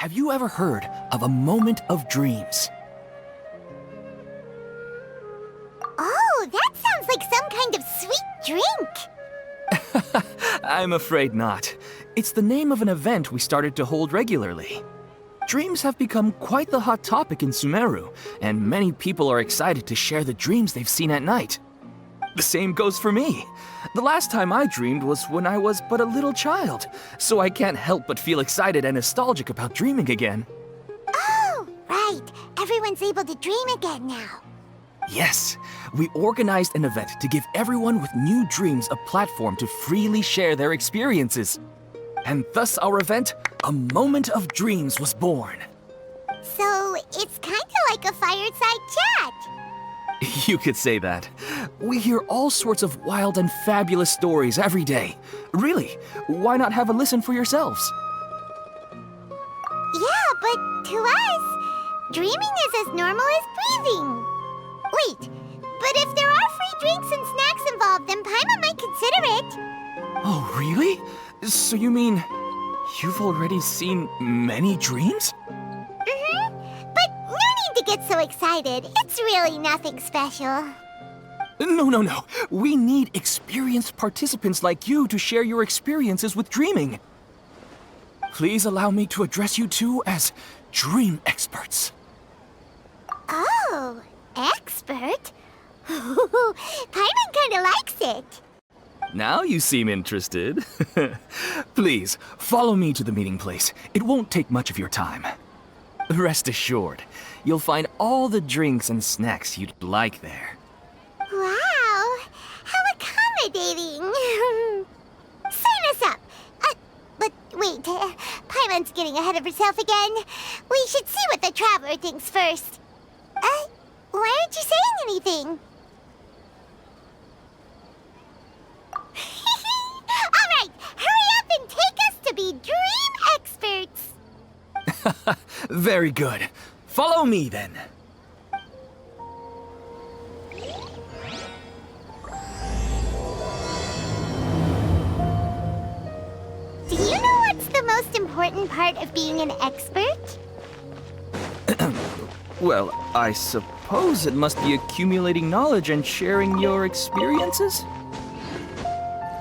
have you ever heard of a moment of dreams? Oh, that sounds like some kind of sweet drink. I'm afraid not. It's the name of an event we started to hold regularly. Dreams have become quite the hot topic in Sumeru, and many people are excited to share the dreams they've seen at night. The same goes for me. The last time I dreamed was when I was but a little child, so I can't help but feel excited and nostalgic about dreaming again. Oh, right. Everyone's able to dream again now. Yes, we organized an event to give everyone with new dreams a platform to freely share their experiences. And thus our event, A Moment of Dreams, was born. So, it's kind of like a fireside chat. You could say that. We hear all sorts of wild and fabulous stories every day. Really, why not have a listen for yourselves? Yeah, but to us, dreaming is as normal as breathing. Wait, but if there are free drinks and snacks involved, then Paimon might consider it. Oh, really? So you mean you've already seen many dreams? But no need to get so excited. It's really nothing special. No. We need experienced participants like you to share your experiences with dreaming. Please allow me to address you two as dream experts. Oh, expert? Paimon kinda likes it. Now you seem interested. Please, follow me to the meeting place. It won't take much of your time. Rest assured, you'll find all the drinks and snacks you'd like there. Wow, how accommodating. Sign us up. But wait, Paimon's getting ahead of herself again. We should see what the traveler thinks first. Why aren't you saying anything? All right, hurry up and take us to be dream experts. Very good. Follow me then. Do you know what's the most important part of being an expert? Well, I suppose it must be accumulating knowledge and sharing your experiences?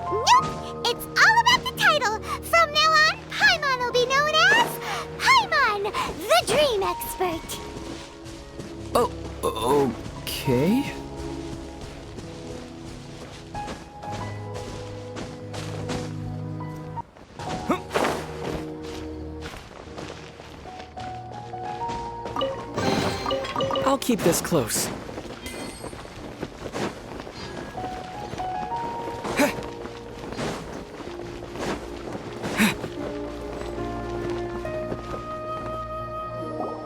Nope, it's all about the title. From now on, Paimon will be known as Paimon, the Dream Expert. Oh, okay. I'll keep this close.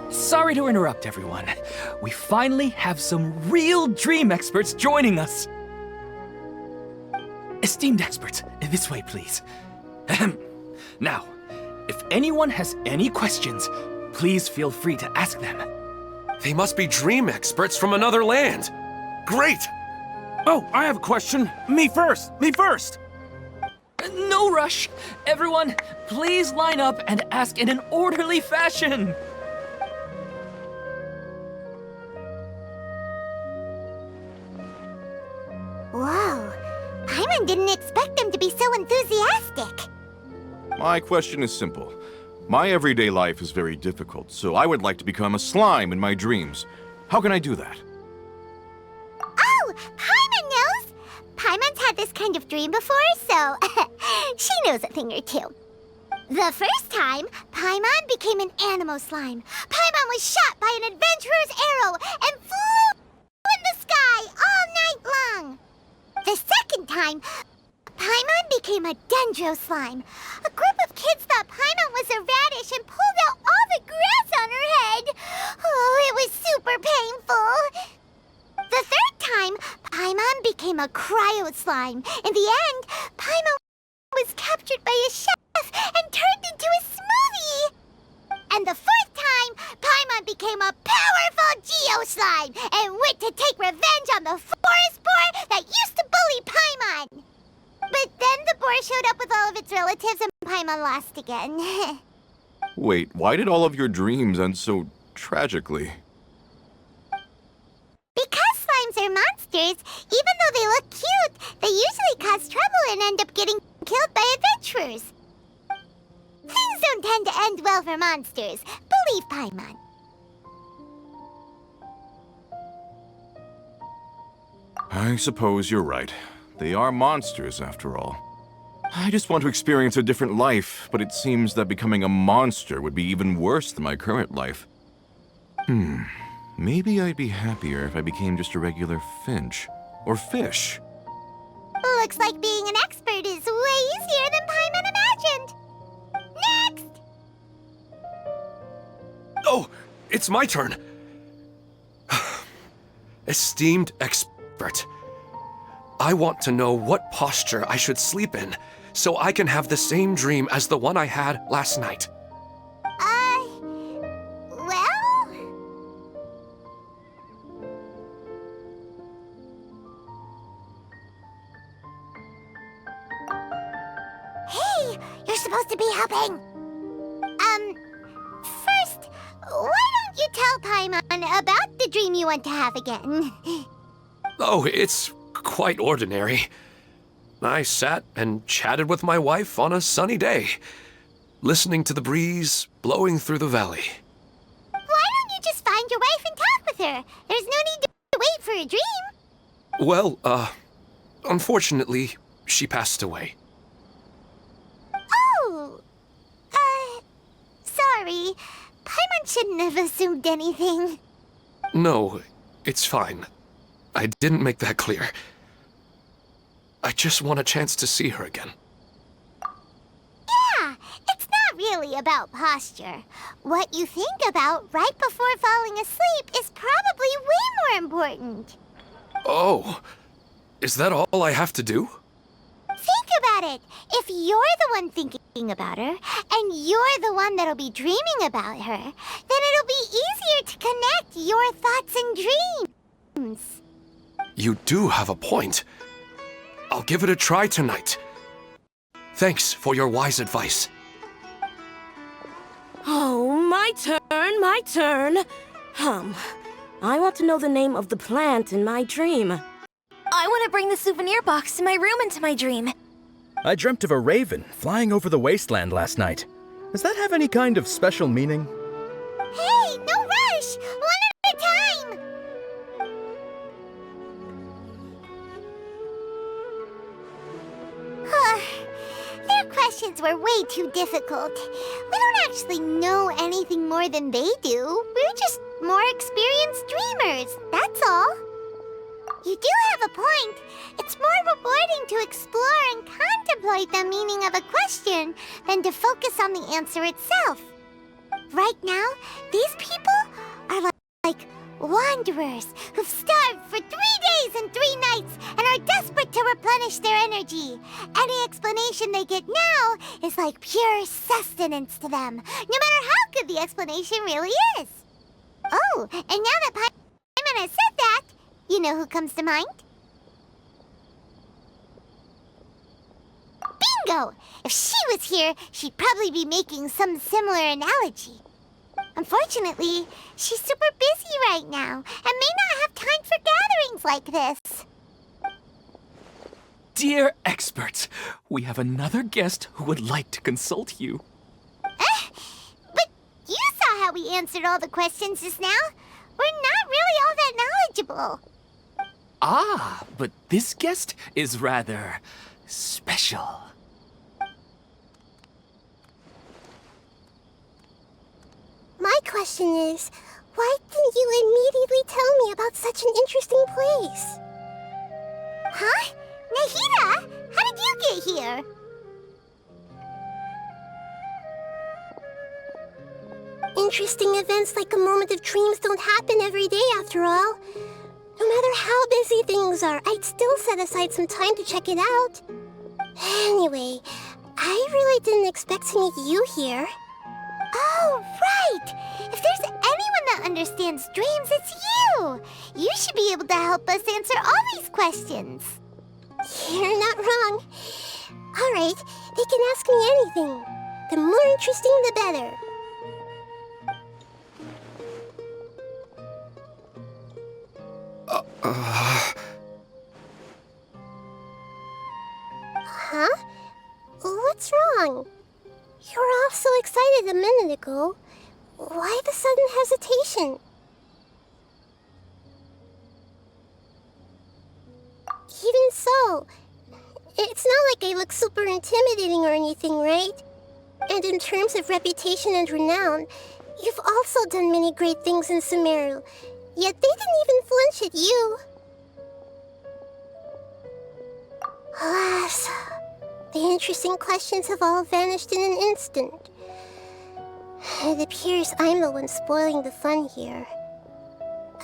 Sorry to interrupt, everyone. We finally have some real dream experts joining us. Esteemed experts, this way, please. Ahem. Now, if anyone has any questions, please feel free to ask them. They must be dream experts from another land. Great! Oh, I have a question. Me first! No rush. Everyone, please line up and ask in an orderly fashion. Whoa, Paimon didn't expect them to be so enthusiastic. My question is simple. My everyday life is very difficult, so I would like to become a slime in my dreams. How can I do that? Oh, Paimon knows. Paimon's had this kind of dream before, so she knows a thing or two. The first time, Paimon became an animal slime. Paimon was shot by an adventurer's arrow and flew in the sky all night long. The second time, Paimon became a Dendro slime. A group of kids thought Paimon was a radish and pulled out all the grass on her head. Oh, it was super painful. The third time, Paimon became a cryo slime. In the end, Paimon was captured by a chef and turned into a smoothie. And the fourth time, Paimon became a powerful Geo slime and went to take revenge on the forest boar that used to bully Paimon. But then the boar showed up with all of its relatives and Paimon lost again. Wait, why did all of your dreams end so tragically? Because slimes are monsters, even though they look cute, they usually cause trouble and end up getting killed by adventurers. Things don't tend to end well for monsters. Believe Paimon. I suppose you're right. They are monsters, after all. I just want to experience a different life, but it seems that becoming a monster would be even worse than my current life. Maybe I'd be happier if I became just a regular finch. Or fish. Looks like being an expert is way easier than Paimon imagined. Next! Oh, it's my turn. Esteemed expert, I want to know what posture I should sleep in so I can have the same dream as the one I had last night. Well... Hey, you're supposed to be helping. First, why don't you tell Paimon about the dream you want to have again? Oh, it's quite ordinary. I sat and chatted with my wife on a sunny day, listening to the breeze blowing through the valley. Why don't you just find your wife and talk with her? There's no need to wait for a dream. Well, unfortunately, she passed away. Oh, sorry. Paimon shouldn't have assumed anything. No, it's fine. I didn't make that clear. I just want a chance to see her again. Yeah, it's not really about posture. What you think about right before falling asleep is probably way more important. Oh, is that all I have to do? Think about it. If you're the one thinking about her, and you're the one that'll be dreaming about her, then it'll be easier to connect your thoughts and dreams. You do have a point. I'll give it a try tonight. Thanks for your wise advice. Oh, my turn. I want to know the name of the plant in my dream. I want to bring the souvenir box to my room into my dream. I dreamt of a raven flying over the wasteland last night. Does that have any kind of special meaning? Hey, no rush! One at a time! Their questions were way too difficult. We don't actually know anything more than they do. We're just more experienced dreamers, that's all. You do have a point. It's more rewarding to explore and contemplate the meaning of a question than to focus on the answer itself. Right now, these people are like wanderers who've starved for 3 days and 3 nights and are desperate to replenish their energy. Any explanation they get now is like pure sustenance to them, no matter how good the explanation really is. Oh, and now that Paimon has said that, you know who comes to mind? Bingo! If she was here, she'd probably be making some similar analogy. Unfortunately, she's super busy right now and may not have time for gatherings like this. Dear experts, we have another guest who would like to consult you. But you saw how we answered all the questions just now. We're not really all that knowledgeable. Ah, but this guest is rather special. My question is, why didn't you immediately tell me about such an interesting place? Huh? Nahida? How did you get here? Interesting events like a moment of dreams don't happen every day after all. No matter how busy things are, I'd still set aside some time to check it out. Anyway, I really didn't expect to meet you here. Oh, right! If there's anyone that understands dreams, it's you! You should be able to help us answer all these questions. You're not wrong. All right, they can ask me anything. The more interesting, the better. Huh? What's wrong? You were all so excited a minute ago. Why the sudden hesitation? Even so, it's not like I look super intimidating or anything, right? And in terms of reputation and renown, you've also done many great things in Sumeru, yet they didn't even flinch at you. Alas, the interesting questions have all vanished in an instant. It appears I'm the one spoiling the fun here.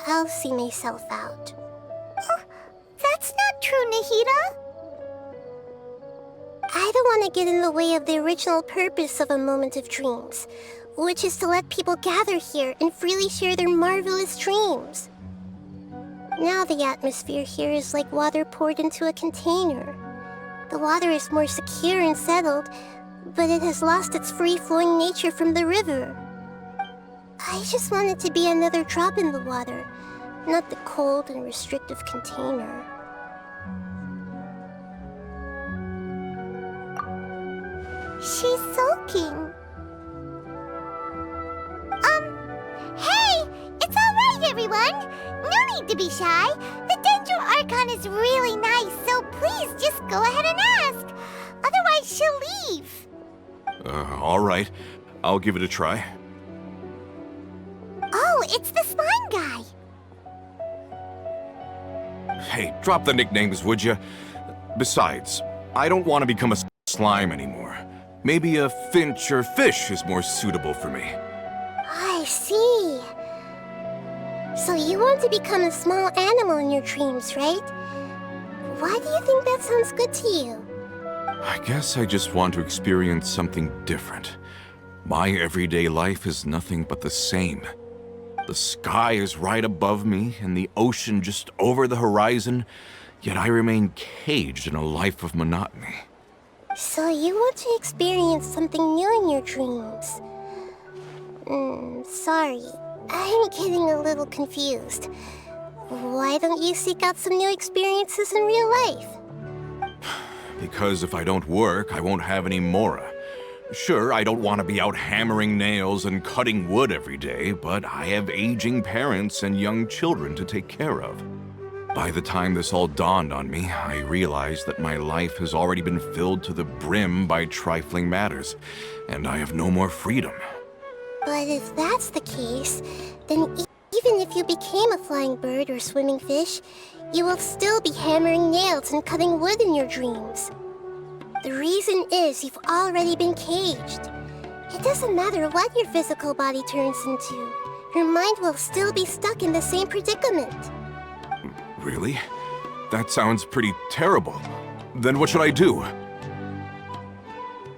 I'll see myself out. That's not true, Nahida. I don't want to get in the way of the original purpose of a Moment of Dreams, which is to let people gather here and freely share their marvelous dreams. Now the atmosphere here is like water poured into a container. The water is more secure and settled, but it has lost its free-flowing nature from the river. I just want it to be another drop in the water, not the cold and restrictive container. She's sulking. Hey! It's alright, everyone! No need to be shy. The Dendro Archon is really nice, so please just go ahead and ask. Otherwise, she'll leave. All right. I'll give it a try. Oh, it's the slime guy. Hey, drop the nicknames, would you? Besides, I don't want to become a slime anymore. Maybe a finch or fish is more suitable for me. I see. So you want to become a small animal in your dreams, right? Why do you think that sounds good to you? I guess I just want to experience something different. My everyday life is nothing but the same. The sky is right above me and the ocean just over the horizon, yet I remain caged in a life of monotony. So you want to experience something new in your dreams? Sorry. I'm getting a little confused. Why don't you seek out some new experiences in real life? Because if I don't work, I won't have any mora. Sure, I don't want to be out hammering nails and cutting wood every day, but I have aging parents and young children to take care of. By the time this all dawned on me, I realized that my life has already been filled to the brim by trifling matters, and I have no more freedom. But if that's the case, then even if you became a flying bird or swimming fish, you will still be hammering nails and cutting wood in your dreams. The reason is you've already been caged. It doesn't matter what your physical body turns into. Your mind will still be stuck in the same predicament. Really? That sounds pretty terrible. Then what should I do?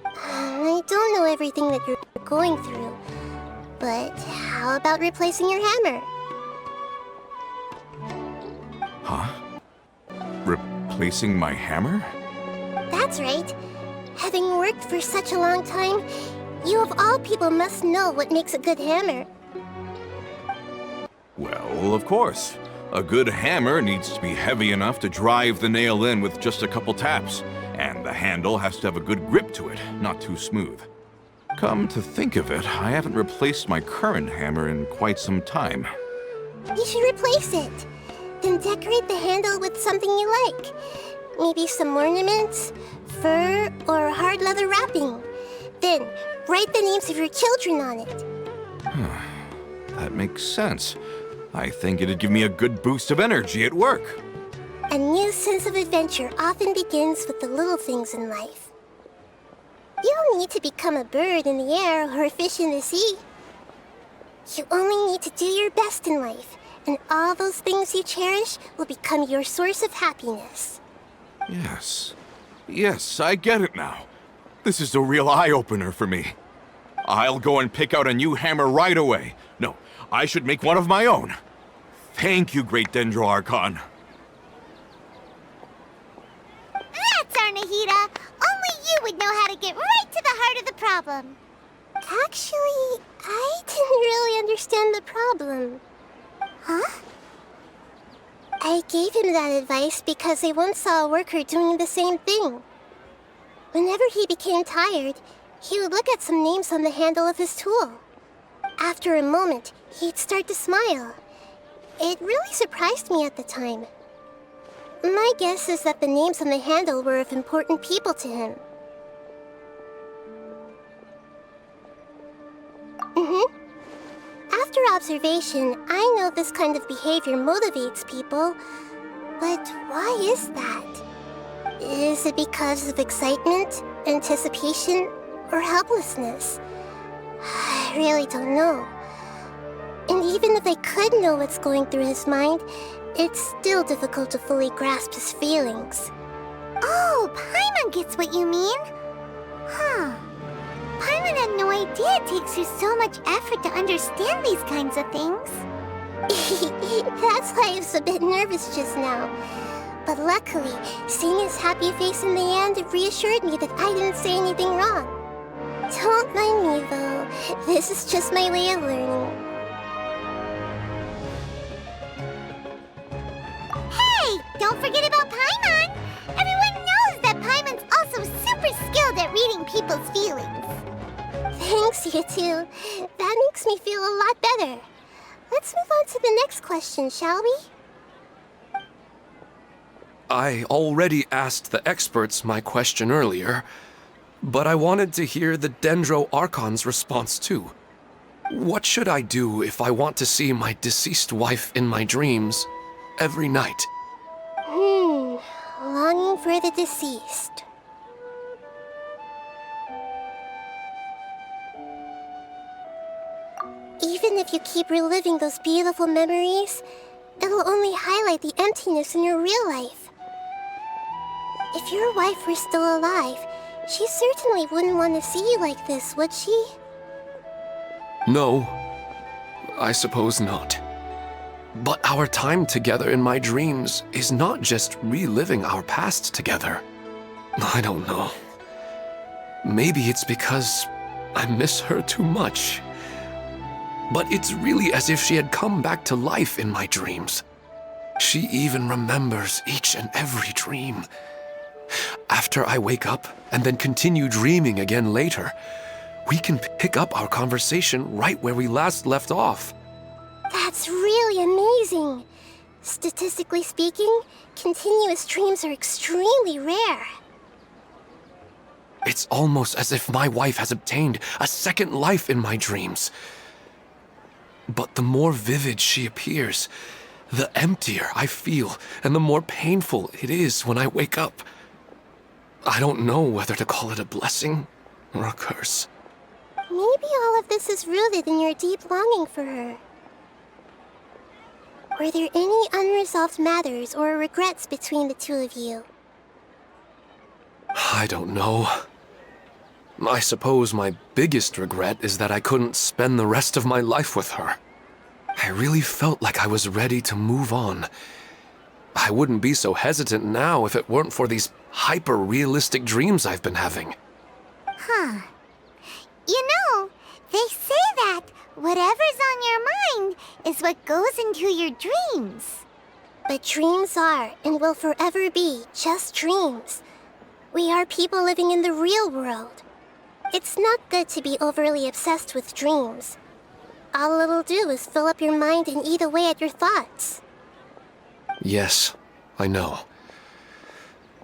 I don't know everything that you're going through, but how about replacing your hammer? Huh? Replacing my hammer? That's right. Having worked for such a long time, you of all people must know what makes a good hammer. Well, of course. A good hammer needs to be heavy enough to drive the nail in with just a couple taps, and the handle has to have a good grip to it, not too smooth. Come to think of it, I haven't replaced my current hammer in quite some time. You should replace it. Then decorate the handle with something you like. Maybe some ornaments, fur, or hard leather wrapping. Then, write the names of your children on it. That makes sense. I think it'd give me a good boost of energy at work. A new sense of adventure often begins with the little things in life. You don't need to become a bird in the air or a fish in the sea. You only need to do your best in life, and all those things you cherish will become your source of happiness. Yes. Yes, I get it now. This is a real eye-opener for me. I'll go and pick out a new hammer right away. No, I should make one of my own. Thank you, great Dendro Archon. That's our Nahida. Only you would know how to get right to the heart of the problem. Actually, I didn't really understand the problem. Huh? I gave him that advice because I once saw a worker doing the same thing. Whenever he became tired, he would look at some names on the handle of his tool. After a moment, he'd start to smile. It really surprised me at the time. My guess is that the names on the handle were of important people to him. After observation, I know this kind of behavior motivates people. But why is that? Is it because of excitement, anticipation, or helplessness? I really don't know. And even if I could know what's going through his mind, it's still difficult to fully grasp his feelings. Oh, Paimon gets what you mean. Huh. Paimon had no idea it takes you so much effort to understand these kinds of things. That's why I was a bit nervous just now. But luckily, seeing his happy face in the end reassured me that I didn't say anything wrong. Don't mind me, though. This is just my way of learning. Hey, don't forget about Paimon! Everyone knows that Paimon's also super skilled at reading people's feelings. Thanks, you two. That makes me feel a lot better. Let's move on to the next question, shall we? I already asked the experts my question earlier, but I wanted to hear the Dendro Archon's response too. What should I do if I want to see my deceased wife in my dreams every night? Longing for the deceased. Even if you keep reliving those beautiful memories, it'll only highlight the emptiness in your real life. If your wife were still alive, she certainly wouldn't want to see you like this, would she? No, I suppose not. But our time together in my dreams is not just reliving our past together. I don't know. Maybe it's because I miss her too much. But it's really as if she had come back to life in my dreams. She even remembers each and every dream. After I wake up and then continue dreaming again later, we can pick up our conversation right where we last left off. That's really amazing. Statistically speaking, continuous dreams are extremely rare. It's almost as if my wife has obtained a second life in my dreams. But the more vivid she appears, the emptier I feel and the more painful it is when I wake up. I don't know whether to call it a blessing or a curse. Maybe all of this is rooted in your deep longing for her. Were there any unresolved matters or regrets between the two of you? I don't know. I suppose my biggest regret is that I couldn't spend the rest of my life with her. I really felt like I was ready to move on. I wouldn't be so hesitant now if it weren't for these hyper-realistic dreams I've been having. Huh. You know, they say that whatever's on your mind is what goes into your dreams. But dreams are and will forever be just dreams. We are people living in the real world. It's not good to be overly obsessed with dreams. All it'll do is fill up your mind and eat away at your thoughts. Yes, I know.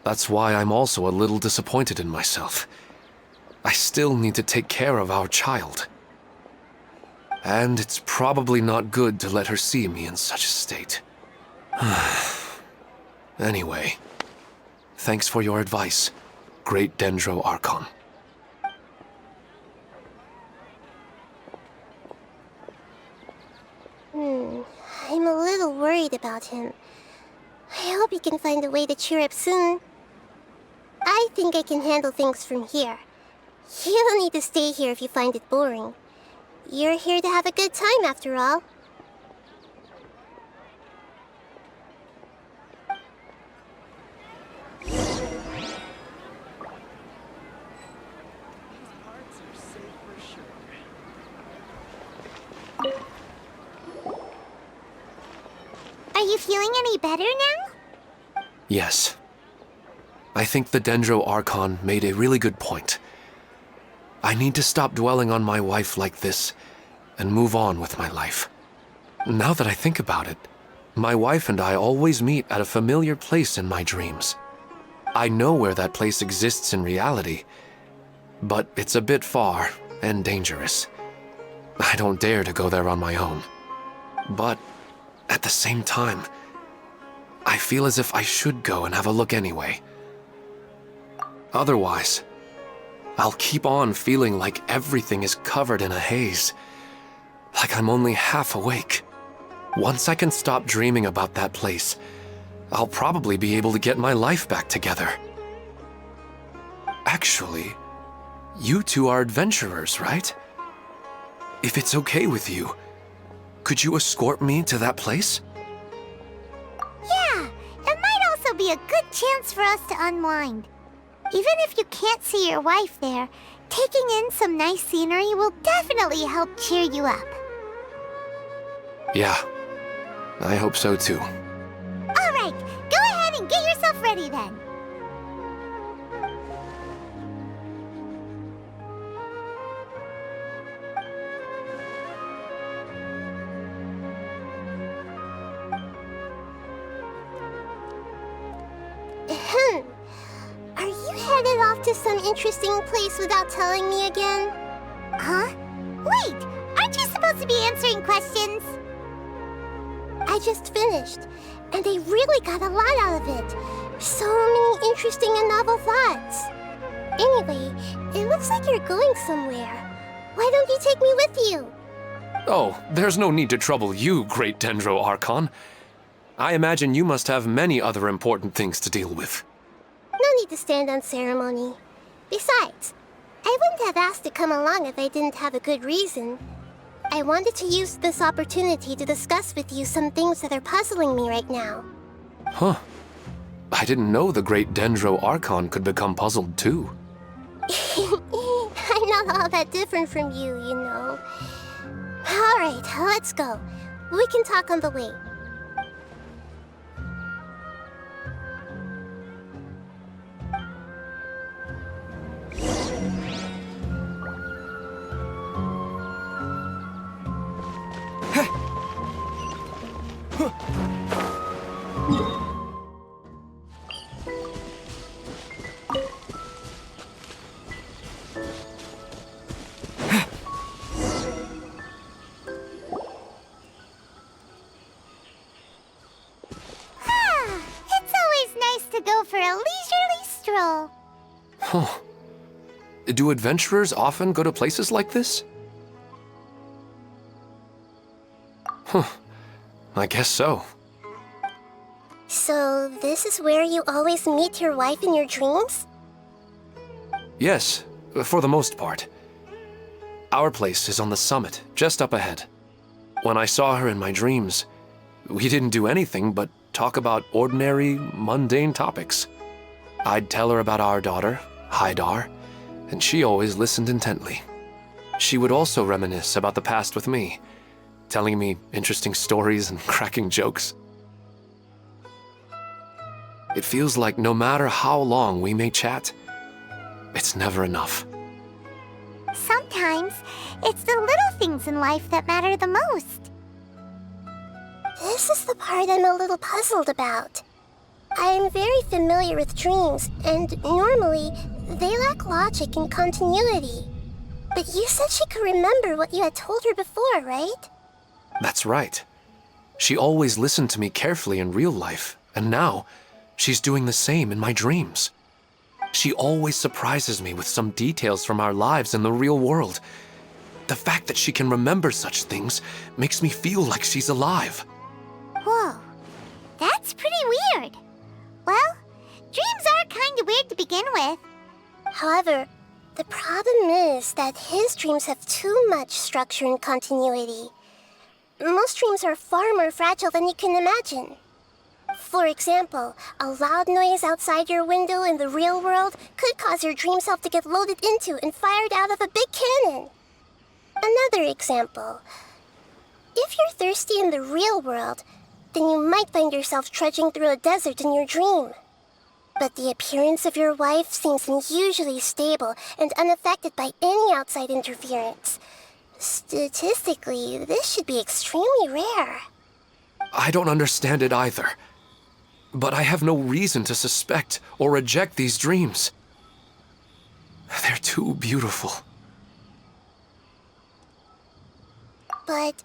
That's why I'm also a little disappointed in myself. I still need to take care of our child. And it's probably not good to let her see me in such a state. Anyway, thanks for your advice, Great Dendro Archon. I'm a little worried about him. I hope he can find a way to cheer up soon. I think I can handle things from here. You don't need to stay here if you find it boring. You're here to have a good time, after all. Are you feeling any better now? Yes. I think the Dendro Archon made a really good point. I need to stop dwelling on my wife like this and move on with my life. Now that I think about it, my wife and I always meet at a familiar place in my dreams. I know where that place exists in reality, but it's a bit far and dangerous. I don't dare to go there on my own. But at the same time, I feel as if I should go and have a look anyway. Otherwise, I'll keep on feeling like everything is covered in a haze, like I'm only half awake. Once I can stop dreaming about that place, I'll probably be able to get my life back together. Actually, you two are adventurers, right? If it's okay with you, could you escort me to that place? Yeah, it might also be a good chance for us to unwind. Even if you can't see your wife there, taking in some nice scenery will definitely help cheer you up. Yeah, I hope so too. All right, go ahead and get yourself ready then. Are you headed off to some interesting place without telling me again? Huh? Wait, aren't you supposed to be answering questions? I just finished, and I really got a lot out of it. So many interesting and novel thoughts. Anyway, it looks like you're going somewhere. Why don't you take me with you? Oh, there's no need to trouble you, great Dendro Archon. I imagine you must have many other important things to deal with. No need to stand on ceremony. Besides, I wouldn't have asked to come along if I didn't have a good reason. I wanted to use this opportunity to discuss with you some things that are puzzling me right now. Huh. I didn't know the great Dendro Archon could become puzzled too. I'm not all that different from you, you know. Alright, let's go. We can talk on the way. Go for a leisurely stroll. Huh. Do adventurers often go to places like this? Huh. I guess so. So, this is where you always meet your wife in your dreams? Yes, for the most part. Our place is on the summit, just up ahead. When I saw her in my dreams, we didn't do anything but talk about ordinary, mundane topics. I'd tell her about our daughter, Haidar, and she always listened intently. She would also reminisce about the past with me, telling me interesting stories and cracking jokes. It feels like no matter how long we may chat, it's never enough. Sometimes, it's the little things in life that matter the most. This is the part I'm a little puzzled about. I am very familiar with dreams, and normally, they lack logic and continuity. But you said she could remember what you had told her before, right? That's right. She always listened to me carefully in real life, and now, she's doing the same in my dreams. She always surprises me with some details from our lives in the real world. The fact that she can remember such things makes me feel like she's alive. Whoa, that's pretty weird. Well, dreams are kind of weird to begin with. However, the problem is that his dreams have too much structure and continuity. Most dreams are far more fragile than you can imagine. For example, a loud noise outside your window in the real world could cause your dream self to get loaded into and fired out of a big cannon. Another example. If you're thirsty in the real world, then you might find yourself trudging through a desert in your dream. But the appearance of your wife seems unusually stable and unaffected by any outside interference. Statistically, this should be extremely rare. I don't understand it either. But I have no reason to suspect or reject these dreams. They're too beautiful. But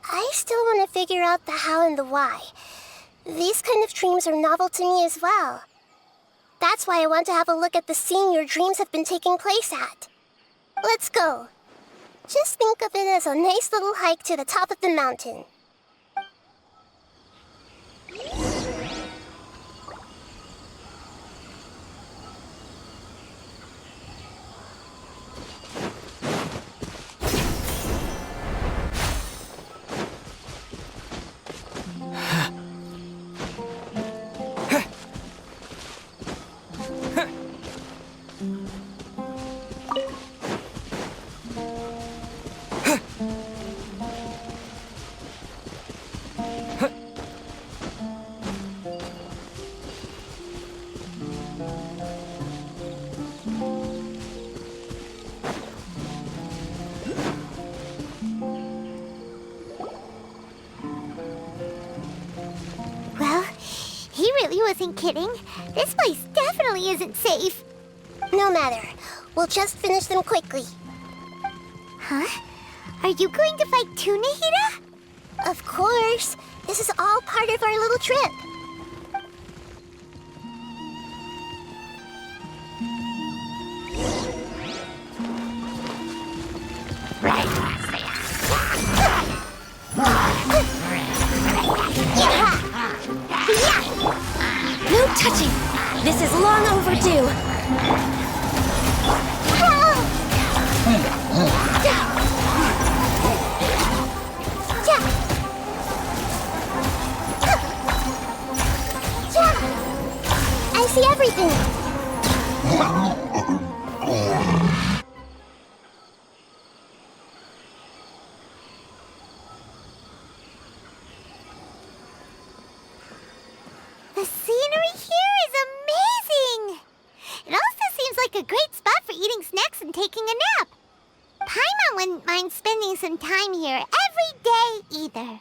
I still want to figure out the how and the why. These kind of dreams are novel to me as well. That's why I want to have a look at the scene your dreams have been taking place at. Let's go. Just think of it as a nice little hike to the top of the mountain. He wasn't kidding. This place definitely isn't safe. No matter. We'll just finish them quickly. Huh? Are you going to fight too, Nahida? Of course. This is all part of our little trip. No touching! This is long overdue! I see everything! The scenery here is amazing! It also seems like a great spot for eating snacks and taking a nap. Paimon wouldn't mind spending some time here every day either.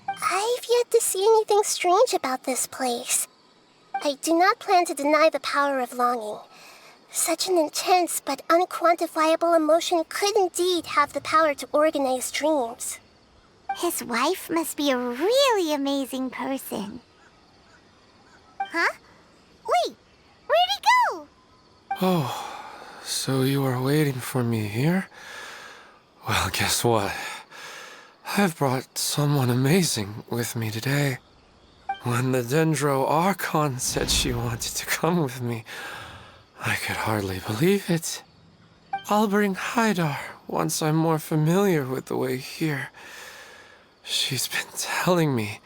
I've yet to see anything strange about this place. I do not plan to deny the power of longing. Such an intense but unquantifiable emotion could indeed have the power to organize dreams. His wife must be a really amazing person. Huh? Wait, where'd he go? Oh, so you were waiting for me here? Well, guess what? I've brought someone amazing with me today. When the Dendro Archon said she wanted to come with me, I could hardly believe it. I'll bring Nahida once I'm more familiar with the way here. She's been telling me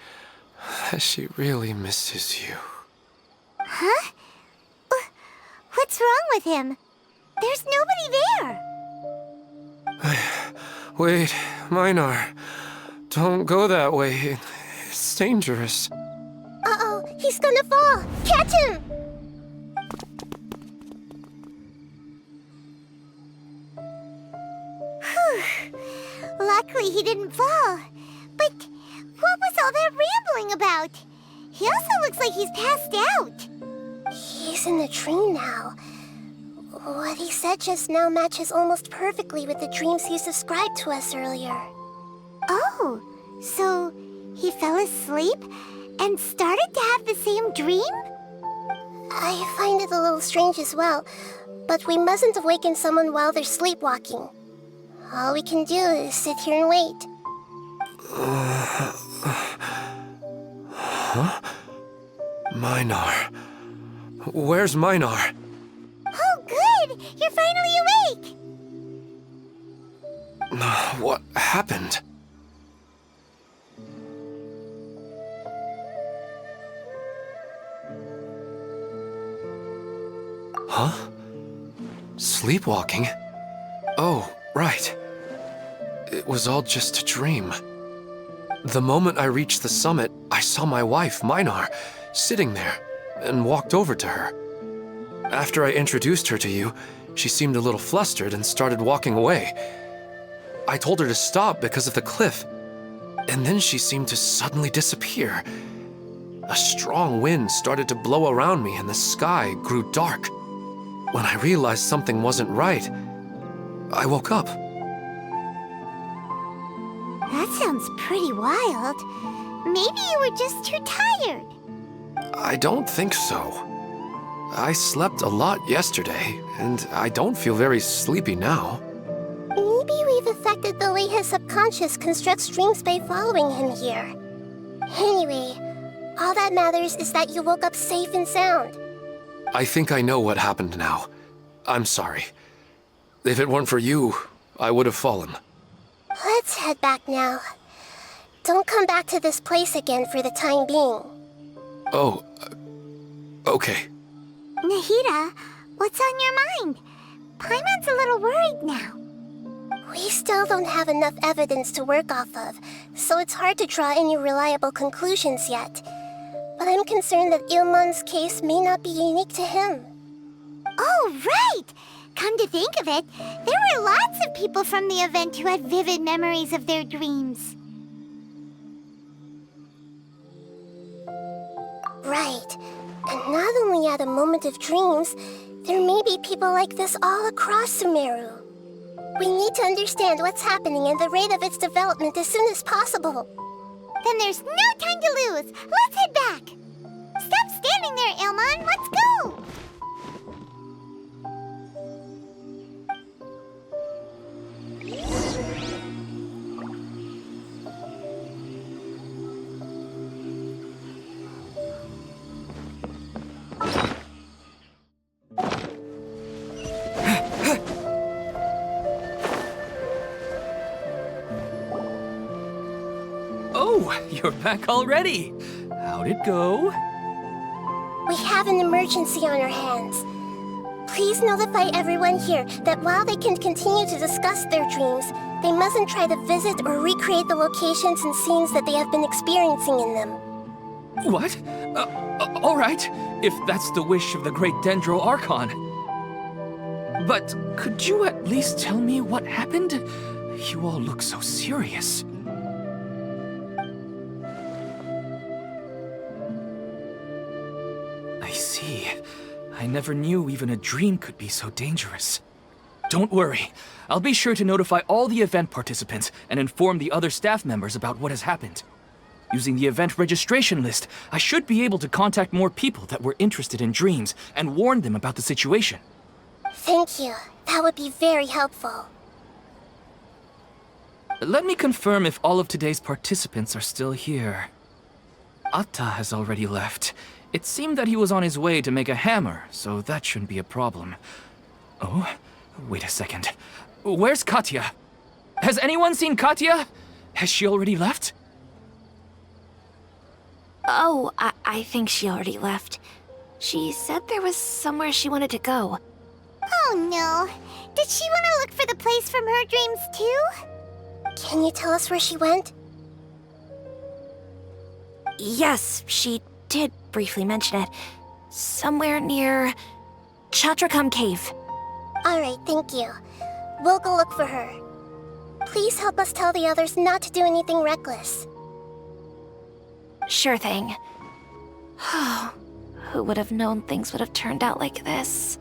that she really misses you. Huh? What's wrong with him? There's nobody there. Wait, Minar. Don't go that way. It's dangerous. Uh-oh, he's gonna fall! Catch him! Luckily he didn't fall. But what was all that rambling about? He also looks like he's passed out. He's in the dream now. What he said just now matches almost perfectly with the dreams he described to us earlier. Oh, so he fell asleep and started to have the same dream? I find it a little strange as well, but we mustn't awaken someone while they're sleepwalking. All we can do is sit here and wait. Huh? Minar. Where's Minar? Oh, good! You're finally awake! What happened? Huh? Sleepwalking? Oh, right. It was all just a dream. The moment I reached the summit, I saw my wife, Minar, sitting there, and walked over to her. After I introduced her to you, she seemed a little flustered and started walking away. I told her to stop because of the cliff, and then she seemed to suddenly disappear. A strong wind started to blow around me and the sky grew dark. When I realized something wasn't right, I woke up. That sounds pretty wild. Maybe you were just too tired. I don't think so. I slept a lot yesterday, and I don't feel very sleepy now. Maybe we've affected the way his subconscious constructs dreams by following him here. Anyway, all that matters is that you woke up safe and sound. I think I know what happened now. I'm sorry. If it weren't for you, I would have fallen. Let's head back now. Don't come back to this place again for the time being. Oh, okay. Nahida, what's on your mind? Paimon's a little worried now. We still don't have enough evidence to work off of, so it's hard to draw any reliable conclusions yet. But I'm concerned that Ilmon's case may not be unique to him. Oh, right! Come to think of it, there were lots of people from the event who had vivid memories of their dreams. Right. And not only at a moment of dreams, there may be people like this all across Sumeru. We need to understand what's happening and the rate of its development as soon as possible. Then there's no time to lose. Let's head back. Stop standing there, Ilmon. Let's go. Oh, you're back already. How'd it go? We have an emergency on our hands. Please notify everyone here that while they can continue to discuss their dreams, they mustn't try to visit or recreate the locations and scenes that they have been experiencing in them. What? All right, if that's the wish of the great Dendro Archon. But could you at least tell me what happened? You all look so serious. I see. I never knew even a dream could be so dangerous. Don't worry. I'll be sure to notify all the event participants and inform the other staff members about what has happened. Using the event registration list, I should be able to contact more people that were interested in dreams and warn them about the situation. Thank you. That would be very helpful. Let me confirm if all of today's participants are still here. Atta has already left. It seemed that he was on his way to make a hammer, so that shouldn't be a problem. Oh, wait a second. Where's Katya? Has anyone seen Katya? Has she already left? Oh, I think she already left. She said there was somewhere she wanted to go. Oh no. Did she want to look for the place from her dreams too? Can you tell us where she went? Yes, she did briefly mention it. Somewhere near Chatrakam Cave. Alright, thank you. We'll go look for her. Please help us tell the others not to do anything reckless. Sure thing. Who would have known things would have turned out like this?